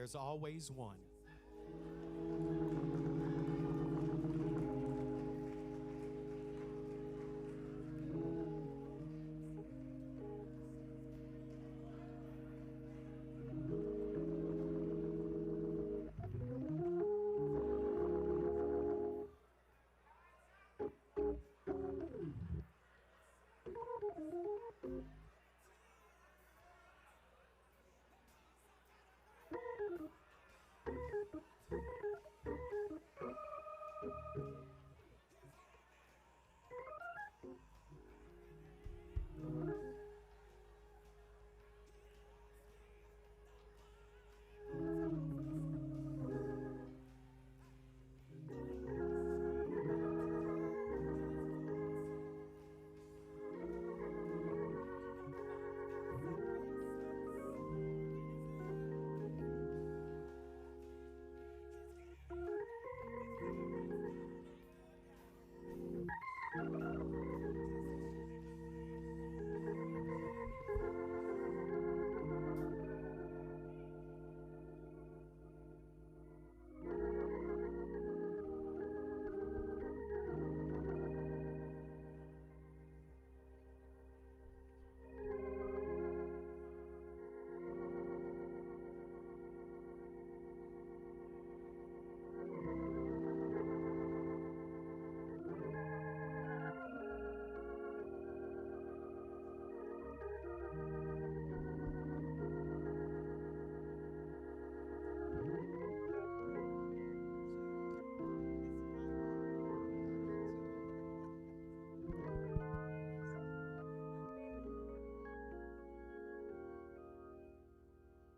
there's always one.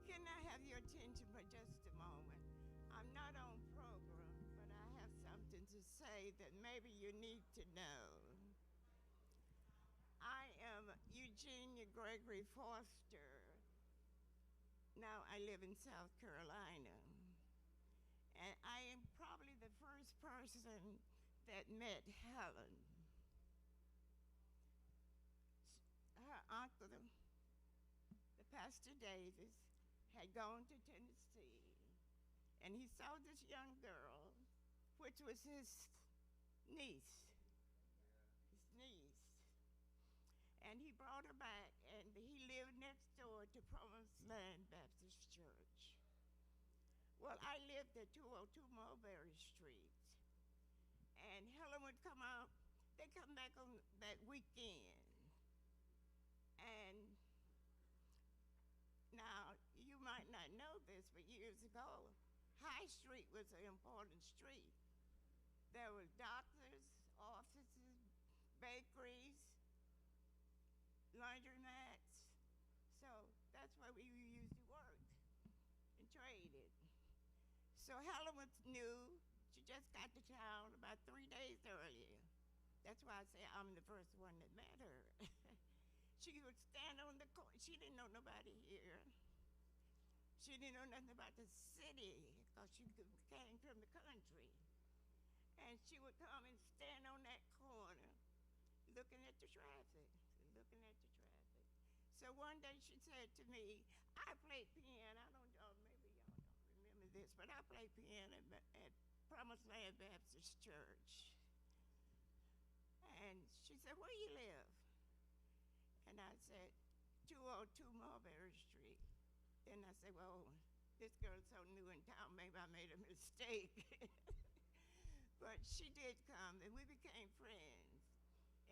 Can I have your attention for just a moment? I'm not on program, but I have something to say that maybe you need to know. I am Eugenia Gregory Foster. Now I live in South Carolina. And I am probably the first person that met Helen. Her uncle, the Pastor Davis, had gone to Tennessee, and he saw this young girl, which was his niece. And he brought her back, and he lived next door to Promised Land Baptist Church. Well, I lived at 202 Mulberry Street, and Helen would come out. They come back on that weekend, and now, you might not know this, but years ago, High Street was an important street. There were doctors, offices, bakeries, laundromats. So that's where we usually worked and traded. So Helen was new. She just got to town about 3 days earlier. That's why I say I'm the first one that met her. She would stand on the corner. She didn't know nobody here. She didn't know nothing about the city because she came from the country. And she would come and stand on that corner looking at the traffic. So one day she said to me, I played piano. I don't know, maybe y'all don't remember this, but I played piano at Promised Land Baptist Church. And she said, where you live? And I said, 202 Mulberry Street. Then I said, well, this girl's so new in town, maybe I made a mistake. But she did come, and we became friends.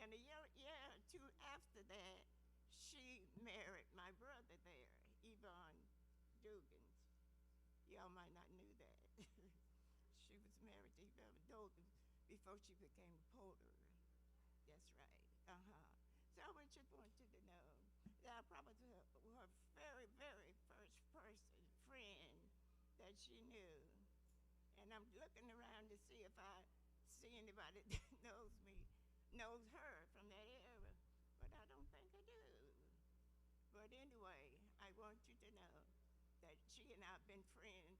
And a year or two after that, she married my brother there, Yvonne Dugans. Y'all might not knew that. She was married to Yvonne Dugans before she became a porter. That's right, So I just wanted to know that I probably her very, very first friend that she knew. And I'm looking around to see if I see anybody that knows her from that era, but I don't think I do. But anyway, I want you to know that she and I have been friends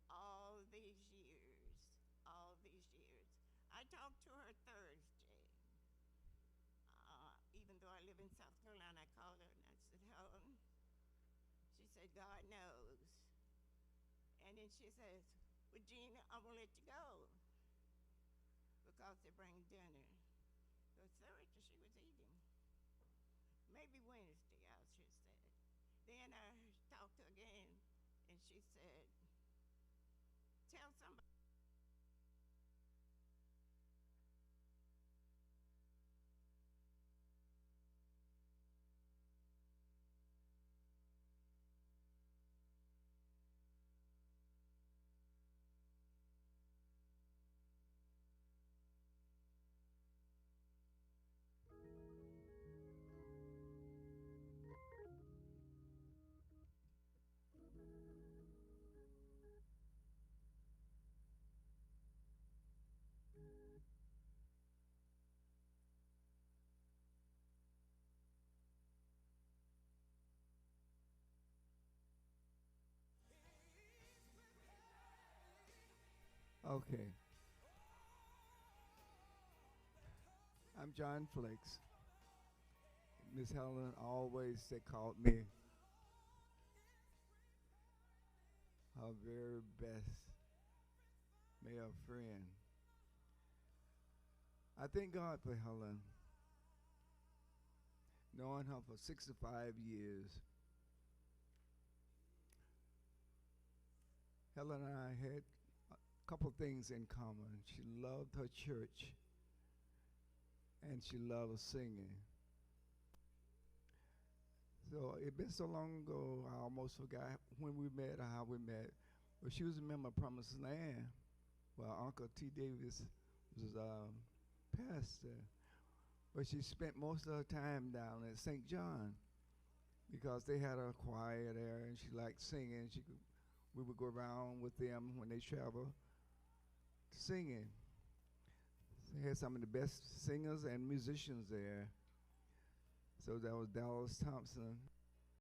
all these years. I talked to her Thursday. Even though I live in South Carolina, I called her and I said, Helen. She said, God knows she says, well, Gina, I'm going to let you go because they bring dinner. So Thursday she was eating. Maybe Wednesday, I should say. Then I talked to her again, and she said, tell somebody. Okay. I'm John Flex. Miss Helen always they called me her very best male friend. I thank God for Helen. Knowing her for 65 years, Helen and I had a couple things in common. She loved her church and she loved singing. So it been so long ago, I almost forgot when we met or how we met. But she was a member of Promised Land. Well, Uncle T. Davis was pastor. But she spent most of her time down at St. John because they had a choir there and she liked singing. We would go around with them when they traveled singing. They had some of the best singers and musicians there. So that was Dallas Thompson,